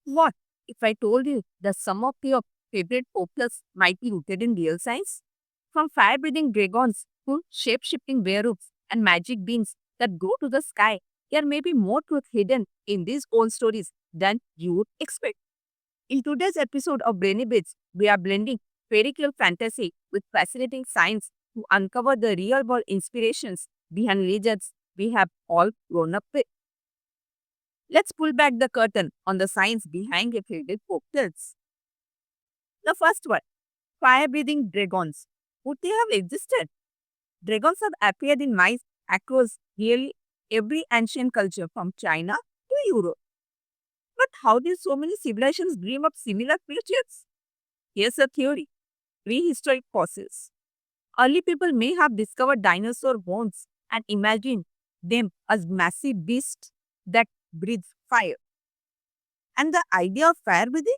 What if I told you that some of your favorite folklores might be rooted in real science? From fire breathing dragons to shape shifting werewolves and magic beans that go to the sky, there may be more truth hidden in these old stories than you would expect. In today's episode of Brainy Bits, we are blending fairy tale fantasy with fascinating science to uncover the real world inspirations behind legends we have all grown up with. Let's pull back the curtain on the science behind your favorite folktales. The first one, fire breathing dragons. Would they have existed? Dragons have appeared in myths across nearly every ancient culture from China to Europe. But how did so many civilizations dream up similar creatures? Here's a theory, prehistoric fossils. Early people may have discovered dinosaur bones and imagined them as massive beasts that breathe fire. And the idea of fire breathing,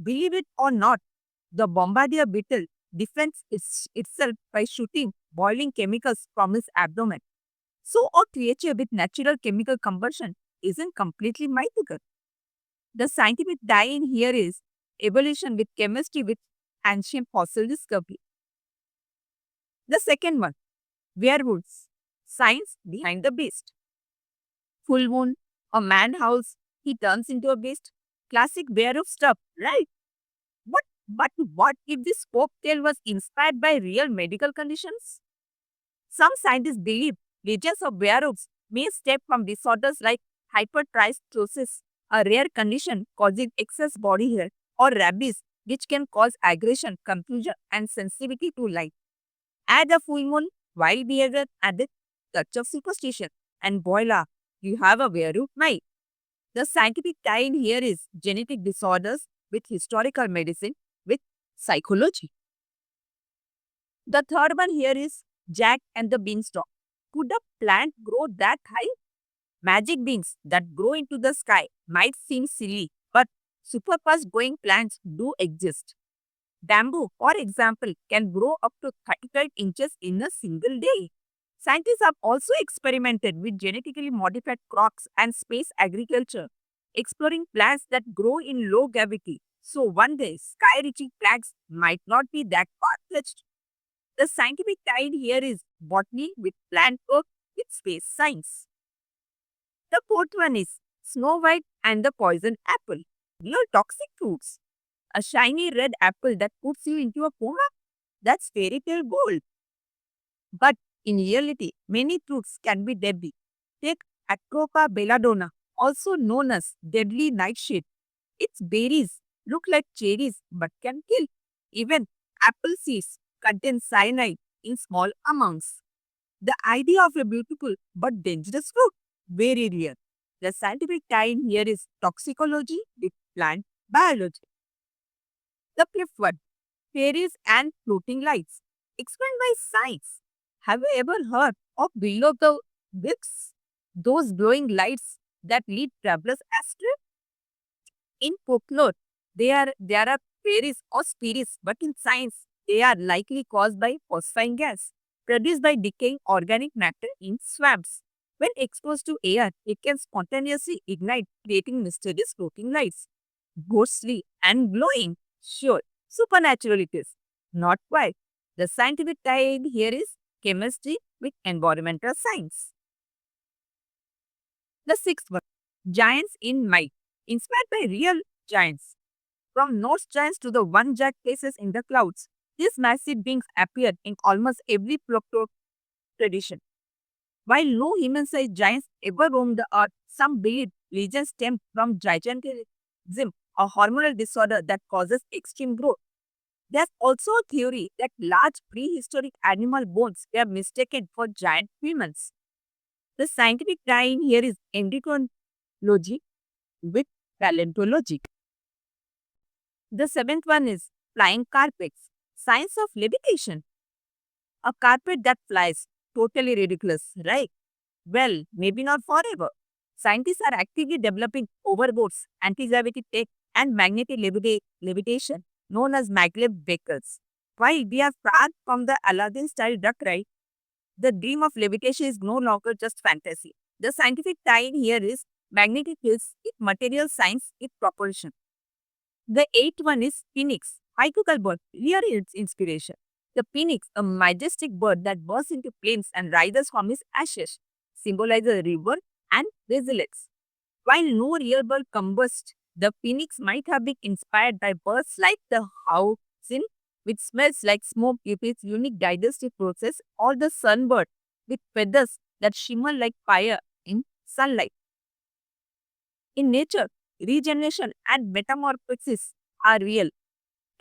believe it or not, the bombardier beetle defends itself by shooting boiling chemicals from its abdomen. So, a creature with natural chemical combustion isn't completely mythical. The scientific tie-in here is evolution with chemistry with ancient fossil discovery. The second one, werewolves, science behind the beast. Full moon, a man howls, he turns into a beast. Classic werewolf stuff, right? But what if this folk tale was inspired by real medical conditions? Some scientists believe legends of werewolves may stem from disorders like hypertrichosis, a rare condition causing excess body hair, or rabies, which can cause aggression, confusion, and sensitivity to light. Add a full moon, wild behavior, and a touch of superstition, and voila, you have a werewolf night. The scientific tie-in here is genetic disorders with historical medicine with psychology. The third one here is Jack and the Beanstalk. Could a plant grow that high? Magic beans that grow into the sky might seem silly, but super fast growing plants do exist. Bamboo, for example, can grow up to 35 inches in a single day. Scientists have also experimented with genetically modified crops and space agriculture, exploring plants that grow in low gravity. So one day, sky-reaching plants might not be that far-fetched. The scientific tie here is botany with plant work with space science. The fourth one is Snow White and the Poison Apple. Real toxic fruits. A shiny red apple that puts you into a coma? That's fairy tale gold. But in reality, many fruits can be deadly. Take Acropa belladonna, also known as deadly nightshade. Its berries look like cherries but can kill. Even apple seeds contain cyanide in small amounts. The idea of a beautiful but dangerous fruit, very real. The scientific tie-in here is toxicology with plant biology. The fifth one, fairies and floating lights. Explained by science. Have you ever heard of below the bricks? Those glowing lights that lead travelers astray? In folklore, there are fairies or spirits, but in science, they are likely caused by phosphine gas produced by decaying organic matter in swamps. When exposed to air, it can spontaneously ignite, creating mysterious floating lights. Ghostly and glowing. Sure, supernatural it is. Not quite. The scientific tie here is chemistry with environmental science. The sixth one, giants in might, inspired by real giants. From Norse giants to the one-jack faces in the clouds, these massive beings appear in almost every folklore tradition. While no human-sized giants ever roamed the earth, some believe legends stem from gigantism, a hormonal disorder that causes extreme growth. There's also a theory that large prehistoric animal bones were mistaken for giant humans. The scientific tie-in here is endocrinology with paleontology. The seventh one is flying carpets, science of levitation. A carpet that flies, totally ridiculous, right? Well, maybe not forever. Scientists are actively developing overboards, anti-gravity tech, and magnetic levitation, known as maglev vehicles. While we are far from the Aladdin-style duck ride, the dream of levitation is no longer just fantasy. The scientific tie-in here is magnetic fields is material science is propulsion. The eighth one is phoenix, hierarchical bird, here its inspiration. The phoenix, a majestic bird that bursts into flames and rises from its ashes, symbolizes river and resilience. While no real bird combusts, the phoenix might have been inspired by birds like the housin, which smells like smoke due to its unique digestive process, or the sunbird, with feathers that shimmer like fire in sunlight. In nature, regeneration and metamorphosis are real.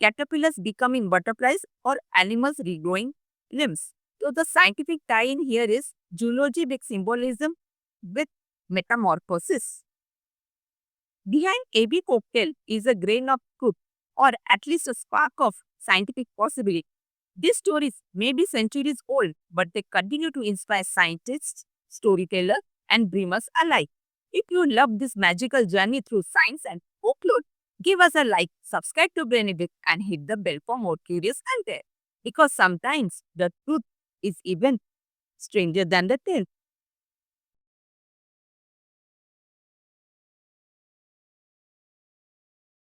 Caterpillars becoming butterflies or animals regrowing limbs. So the scientific tie-in here is zoology with symbolism with metamorphosis. Behind every cocktail is a grain of truth or at least a spark of scientific possibility. These stories may be centuries old, but they continue to inspire scientists, storytellers, and dreamers alike. If you love this magical journey through science and folklore, give us a like, subscribe to Benedict, and hit the bell for more curious content. Because sometimes the truth is even stranger than the tale.